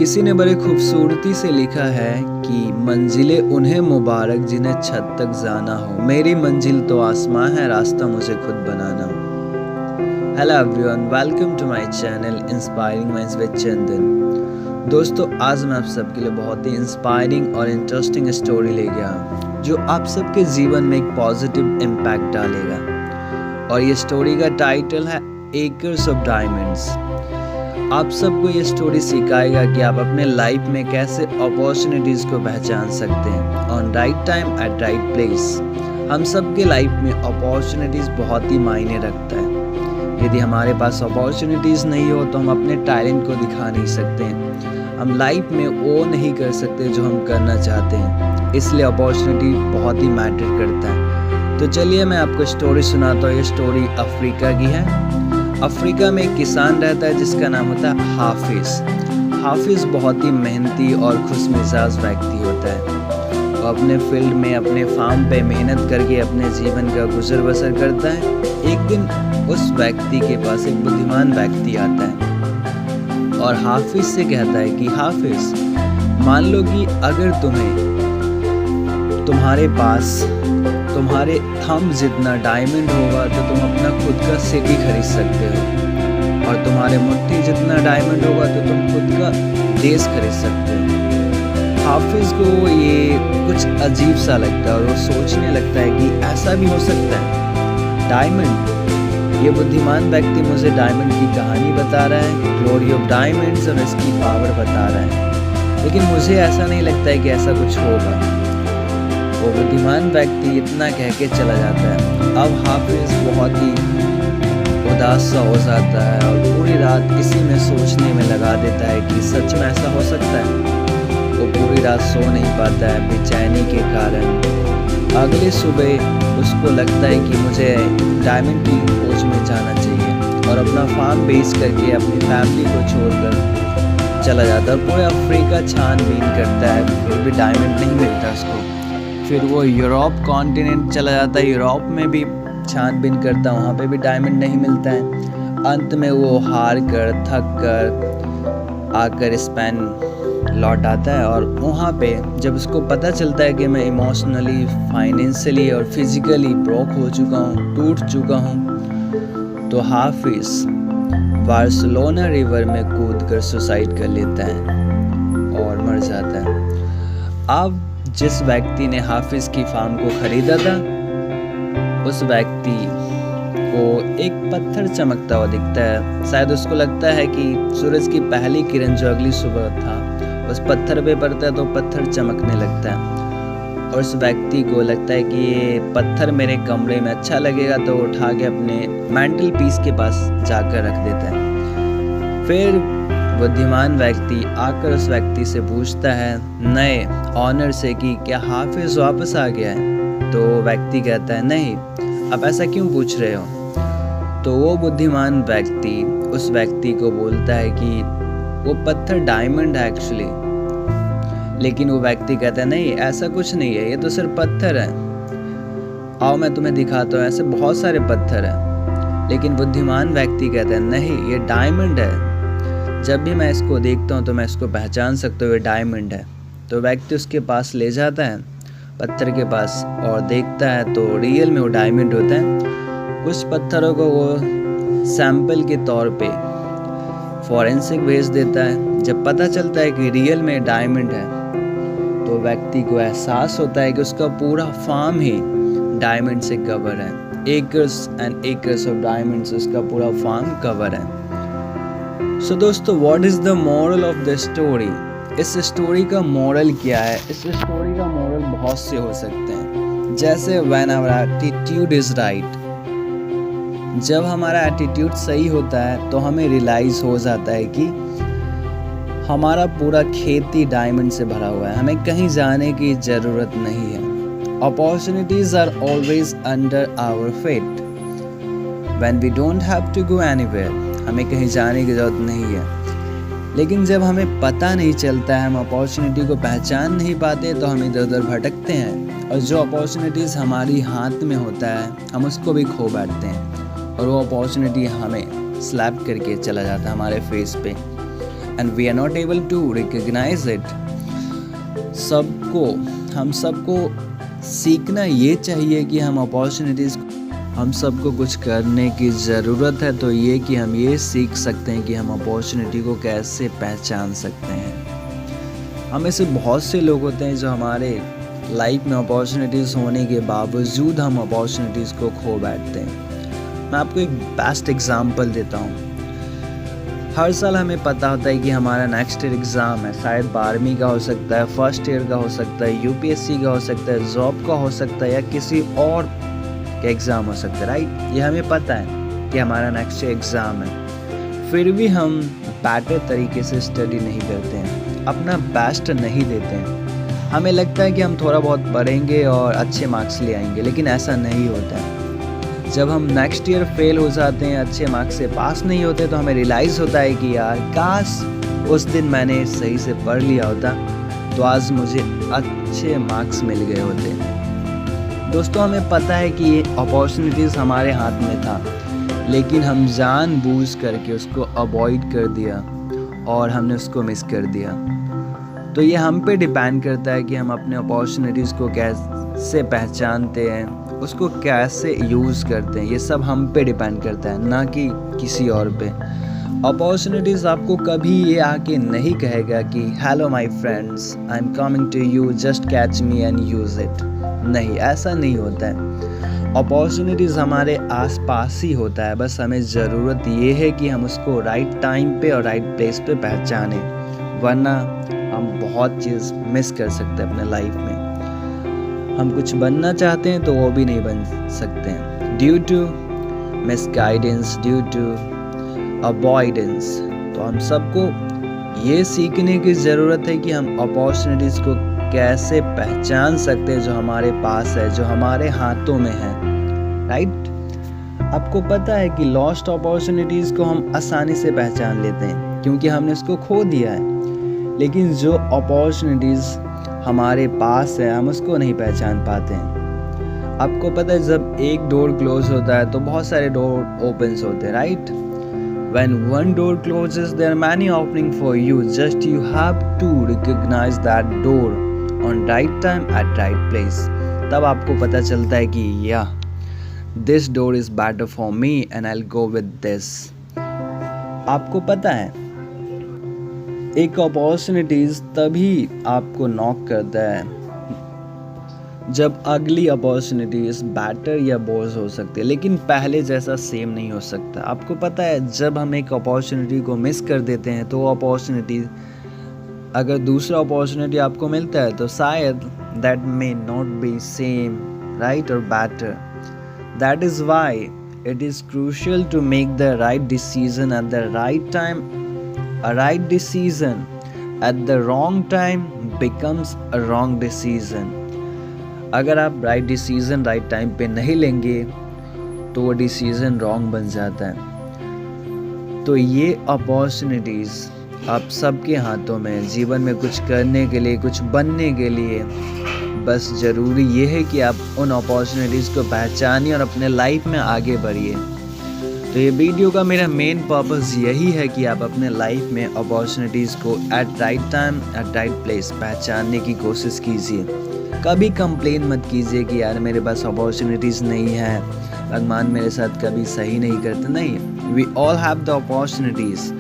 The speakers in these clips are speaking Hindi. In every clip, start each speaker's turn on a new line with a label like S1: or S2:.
S1: किसी ने बड़े खूबसूरती से लिखा है कि मंजिलें उन्हें मुबारक जिन्हें छत तक जाना हो, मेरी मंजिल तो आसमां है, रास्ता मुझे खुद बनाना हो। Hello everyone, welcome to my channel inspiring minds with Chandan. दोस्तों, आज मैं आप सबके लिए बहुत ही इंस्पायरिंग और इंटरेस्टिंग स्टोरी ले गया हूँ जो आप सबके जीवन में एक पॉजिटिव इम्पैक्ट डालेगा। और ये स्टोरी का टाइटल है एकर्स ऑफ डायमंड्स। आप सबको ये स्टोरी सिखाएगा कि आप अपने लाइफ में कैसे अपॉर्चुनिटीज़ को पहचान सकते हैं on right time at right place. हम सबके लाइफ में अपॉर्चुनिटीज़ बहुत ही मायने रखता है। यदि हमारे पास अपॉर्चुनिटीज़ नहीं हो तो हम अपने टैलेंट को दिखा नहीं सकते हैं, हम लाइफ में वो नहीं कर सकते जो हम करना चाहते हैं। इसलिए अपॉर्चुनिटी बहुत ही मैटर करता है। तो चलिए मैं आपको स्टोरी सुनाता हूँ। ये स्टोरी अफ्रीका की है। अफ्रीका में एक किसान रहता है जिसका नाम होता है हाफिज। हाफिज बहुत ही मेहनती और खुशमिजाज व्यक्ति होता है। वो अपने फील्ड में अपने फार्म पे मेहनत करके अपने जीवन का गुजर बसर करता है। एक दिन उस व्यक्ति के पास एक बुद्धिमान व्यक्ति आता है और हाफिज से कहता है कि हाफिज, मान लो कि अगर तुम्हारे पास तुम्हारे थंब जितना डायमंड होगा तो तुम अपना खुद का सिटी खरीद सकते हो, और तुम्हारे मुट्ठी जितना डायमंड होगा तो तुम खुद का देश खरीद सकते हो। हाफिज को ये कुछ अजीब सा लगता है और वो सोचने लगता है कि ऐसा भी हो सकता है। डायमंड, ये बुद्धिमान व्यक्ति मुझे डायमंड की कहानी बता रहा है, ग्लोरी ऑफ डायमंड्स, और इसकी पावर बता रहा है, लेकिन मुझे ऐसा नहीं लगता है कि ऐसा कुछ होगा। वो बुद्धिमान व्यक्ति इतना कह के चला जाता है। अब हाफिज बहुत ही उदास सा हो जाता है और पूरी रात इसी में सोचने में लगा देता है कि सच में ऐसा हो सकता है। वो पूरी रात सो नहीं पाता है बेचैनी के कारण। अगले सुबह उसको लगता है कि मुझे डायमंड की खोज में जाना चाहिए, और अपना फार्म बेच करके अपनी फैमिली को छोड़कर चला जाता है। और पूरा अफ्रीका छानबीन करता है, फिर भी डायमंड नहीं मिलता उसको। फिर वो यूरोप कॉन्टिनेंट चला जाता है, यूरोप में भी छानबीन करता है, वहाँ पे भी डायमंड नहीं मिलता है। अंत में वो हार कर थक कर आकर स्पेन लौट आता है, और वहाँ पे जब उसको पता चलता है कि मैं इमोशनली, फाइनेंशियली और फिजिकली ब्रोक हो चुका हूँ, टूट चुका हूँ, तो हाफिज बार्सिलोना रिवर में कूद कर सुसाइड कर लेता है और मर जाता है। अब जिस व्यक्ति ने हाफिज की फार्म को खरीदा था, उस व्यक्ति को एक पत्थर चमकता हुआ दिखता है। शायद उसको लगता है कि सूरज की पहली किरण जो अगली सुबह था उस पत्थर पे पड़ता है तो पत्थर चमकने लगता है, और उस व्यक्ति को लगता है कि ये पत्थर मेरे कमरे में अच्छा लगेगा, तो उठा के अपने मेंटल पीस के पास जाकर रख देता है। फिर बुद्धिमान व्यक्ति आकर उस व्यक्ति से पूछता है नए ऑनर से कि क्या हाफिज वापस आ गया है? तो व्यक्ति कहता है नहीं, आप ऐसा क्यों पूछ रहे हो? तो वो बुद्धिमान व्यक्ति उस व्यक्ति को बोलता है कि वो पत्थर डायमंड है एक्चुअली। लेकिन वो व्यक्ति कहता है नहीं, ऐसा कुछ नहीं है, ये तो सिर्फ पत्थर है, आओ मैं तुम्हें दिखाता हूँ, ऐसे बहुत सारे पत्थर हैं। लेकिन बुद्धिमान व्यक्ति कहता है नहीं, ये डायमंड है, जब भी मैं इसको देखता हूँ तो मैं इसको पहचान सकता हूँ, ये डायमंड है। तो व्यक्ति उसके पास ले जाता है पत्थर के पास और देखता है तो रियल में वो डायमंड होता है। कुछ पत्थरों को वो सैंपल के तौर पे फॉरेंसिक भेज देता है। जब पता चलता है कि रियल में डायमंड है तो व्यक्ति को एहसास होता है कि उसका पूरा फार्म ही डायमंड से कवर है। Acres and acres of diamonds, उसका पूरा फार्म कवर है। सो दोस्तों, what is the moral of the story? इस स्टोरी का मोरल क्या है? इस स्टोरी का मोरल बहुत से हो सकते हैं, जैसे when our attitude is right. जब हमारा एटीट्यूड सही होता है तो हमें रियलाइज हो जाता है कि हमारा पूरा खेत ही डायमंड से भरा हुआ है, हमें कहीं जाने की ज़रूरत नहीं है। Opportunities are always under our fate when we don't have to go anywhere. हमें कहीं जाने की ज़रूरत नहीं है। लेकिन जब हमें पता नहीं चलता है, हम अपॉर्चुनिटी को पहचान नहीं पाते, तो हम इधर उधर भटकते हैं, और जो अपॉर्चुनिटीज़ हमारी हाथ में होता है हम उसको भी खो बैठते हैं, और वो अपॉर्चुनिटी हमें स्लैप करके चला जाता है हमारे फेस पे। and we are not able to recognize it. हम सबको सीखना ये चाहिए कि हम सबको कुछ करने की ज़रूरत है, तो ये कि हम ये सीख सकते हैं कि हम अपॉर्चुनिटी को कैसे पहचान सकते हैं। हम ऐसे बहुत से लोग होते हैं जो हमारे लाइफ में अपॉर्चुनिटीज़ होने के बावजूद हम अपॉर्चुनिटीज़ को खो बैठते हैं। मैं आपको एक बेस्ट एग्जांपल देता हूँ। हर साल हमें पता होता है कि हमारा नेक्स्ट ईयर एग्ज़ाम है, शायद 12वीं का हो सकता है, फर्स्ट ईयर का हो सकता है, यूपीएससी का हो सकता है, जॉब का हो सकता है या किसी और का एग्ज़ाम हो सकता है, राइट। ये हमें पता है कि हमारा नेक्स्ट ईयर एग्ज़ाम है, फिर भी हम बेटर तरीके से स्टडी नहीं करते हैं, अपना बेस्ट नहीं देते हैं। हमें लगता है कि हम थोड़ा बहुत पढ़ेंगे और अच्छे मार्क्स ले आएंगे, लेकिन ऐसा नहीं होता है। जब हम नेक्स्ट ईयर फेल हो जाते हैं, अच्छे मार्क्स से पास नहीं होते, तो हमें रियलाइज़ होता है कि यार काश उस दिन मैंने सही से पढ़ लिया होता तो आज मुझे अच्छे मार्क्स मिल गए होते। दोस्तों, हमें पता है कि ये अपॉर्चुनिटीज़ हमारे हाथ में था, लेकिन हम जानबूझ करके उसको अवॉइड कर दिया और हमने उसको मिस कर दिया। तो ये हम पे डिपेंड करता है कि हम अपने अपॉर्चुनिटीज़ को कैसे पहचानते हैं, उसको कैसे यूज़ करते हैं। ये सब हम पे डिपेंड करता है, ना कि किसी और पे। अपॉर्चुनिटीज़ आपको कभी ये आके नहीं कहेगा कि hello my friends, I am coming to you, just catch me and use it. नहीं, ऐसा नहीं होता है। अपॉर्चुनिटीज़ हमारे आसपास ही होता है, बस हमें ज़रूरत ये है कि हम उसको राइट टाइम पे और राइट प्लेस पे पहचानें, वरना हम बहुत चीज़ मिस कर सकते हैं अपने लाइफ में। हम कुछ बनना चाहते हैं तो वो भी नहीं बन सकते हैं, due to misguidance, due to avoidance. तो हम सबको ये सीखने की ज़रूरत है कि हम अपॉर्चुनिटीज़ को कैसे पहचान सकते हैं जो हमारे पास है, जो हमारे हाथों में है, राइट। आपको पता है कि लॉस्ट अपॉर्चुनिटीज़ को हम आसानी से पहचान लेते हैं क्योंकि हमने उसको खो दिया है, लेकिन जो अपॉर्चुनिटीज़ हमारे पास है हम उसको नहीं पहचान पाते हैं। आपको पता है जब एक डोर क्लोज होता है तो बहुत सारे डोर ओपन्स होते हैं, right. When one door closes, there are many openings for you. Just you have to recognize that door on right time at right place. तब आपको पता चलता है कि this door is better for me and I'll go with this. आपको पता है एक अपॉर्चुनिटीज़ तभी आपको नॉक करता है जब अगली अपॉर्चुनिटीज़ बेटर या वर्स हो सकती है, लेकिन पहले जैसा सेम नहीं हो सकता। आपको पता है जब हम एक अपॉर्चुनिटी को मिस कर देते हैं तो वो अपॉर्चुनिटी, अगर दूसरा अपॉर्चुनिटी आपको मिलता है तो शायद that may not be same, right, और better. That is why it is crucial to make the right decision at the right time. A right decision at the wrong time becomes a wrong decision. अगर आप राइट डिसीजन राइट टाइम पे नहीं लेंगे तो वो डिसीजन रॉन्ग बन जाता है। तो ये अपॉर्चुनिटीज़ आप सबके हाथों में, जीवन में कुछ करने के लिए, कुछ बनने के लिए, बस ज़रूरी ये है कि आप उन अपॉर्चुनिटीज़ को पहचानिए और अपने लाइफ में आगे बढ़िए। तो ये वीडियो का मेरा मेन पर्पस यही है कि आप अपने लाइफ में अपॉर्चुनिटीज़ को at right time at right place पहचानने की कोशिश कीजिए। कभी कंप्लेन मत कीजिए कि यार मेरे पास अपॉर्चुनिटीज़ नहीं है, भगवान मेरे साथ कभी सही नहीं करते। नहीं, we all have the opportunities,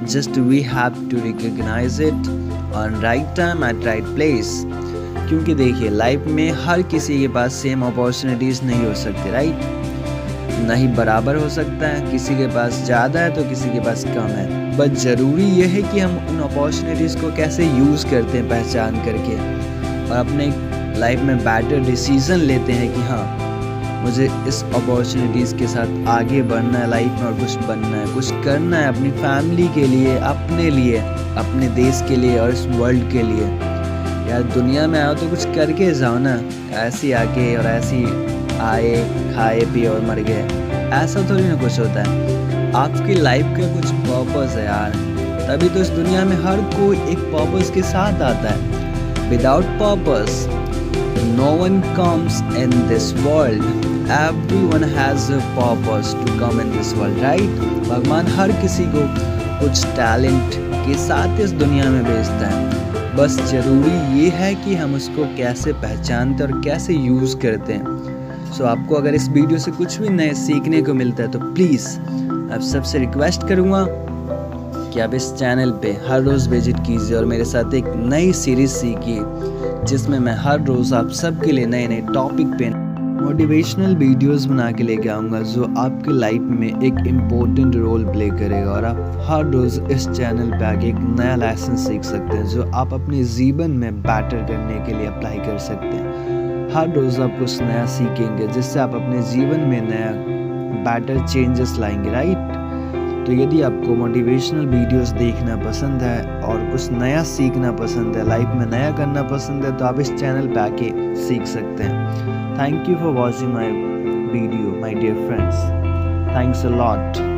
S1: just we have to recognise it on right time at right place. क्योंकि देखिए लाइफ में हर किसी के पास सेम अपॉर्चुनिटीज़ नहीं हो सकती, राइट। नहीं बराबर हो सकता है, किसी के पास ज़्यादा है तो किसी के पास कम है। बट ज़रूरी ये है कि हम उन अपॉर्चुनिटीज़ को कैसे यूज़ करते हैं पहचान करके, और अपने लाइफ में बेटर डिसीज़न लेते हैं कि हाँ मुझे इस अपॉर्चुनिटीज़ के साथ आगे बढ़ना है लाइफ में और कुछ बनना है, कुछ करना है अपनी फैमिली के लिए, अपने लिए, अपने देश के लिए और इस वर्ल्ड के लिए। यार दुनिया में आओ तो कुछ करके जाओ ना, ऐसी आके और ऐसी आए खाए पिए और मर गए, ऐसा थोड़ी ना कुछ होता है। आपकी लाइफ का कुछ पर्पस है यार, तभी तो इस दुनिया में हर कोई एक पर्पस के साथ आता है। Without purpose no one comes in this world, everyone has a purpose to come in this world, right. भगवान हर किसी को कुछ टैलेंट के साथ इस दुनिया में भेजता है। बस ज़रूरी ये है कि हम उसको कैसे पहचानते और कैसे यूज़ करते हैं। सो आपको अगर इस वीडियो से कुछ भी नए सीखने को मिलता है तो प्लीज़ आप सबसे रिक्वेस्ट करूँगा कि आप इस चैनल पे हर रोज़ विजिट कीजिए और मेरे साथ एक नई सीरीज़ सीखिए, जिसमें मैं हर रोज़ आप सबके लिए नए नए टॉपिक पे मोटिवेशनल वीडियोस बना के लेके आऊँगा, जो आपकी लाइफ में एक इम्पोर्टेंट रोल प्ले करेगा। और आप हर रोज़ इस चैनल पे आके एक नया लेसन सीख सकते हैं, जो आप अपने जीवन में बेटर करने के लिए अप्लाई कर सकते हैं। हर रोज़ आप कुछ नया सीखेंगे, जिससे आप अपने जीवन में नया बेटर चेंजेस लाएंगे, राइट। तो यदि आपको मोटिवेशनल वीडियोस देखना पसंद है और कुछ नया सीखना पसंद है, लाइफ में नया करना पसंद है, तो आप इस चैनल पे आके सीख सकते हैं। Thank you for watching my video my dear friends. Thanks a lot.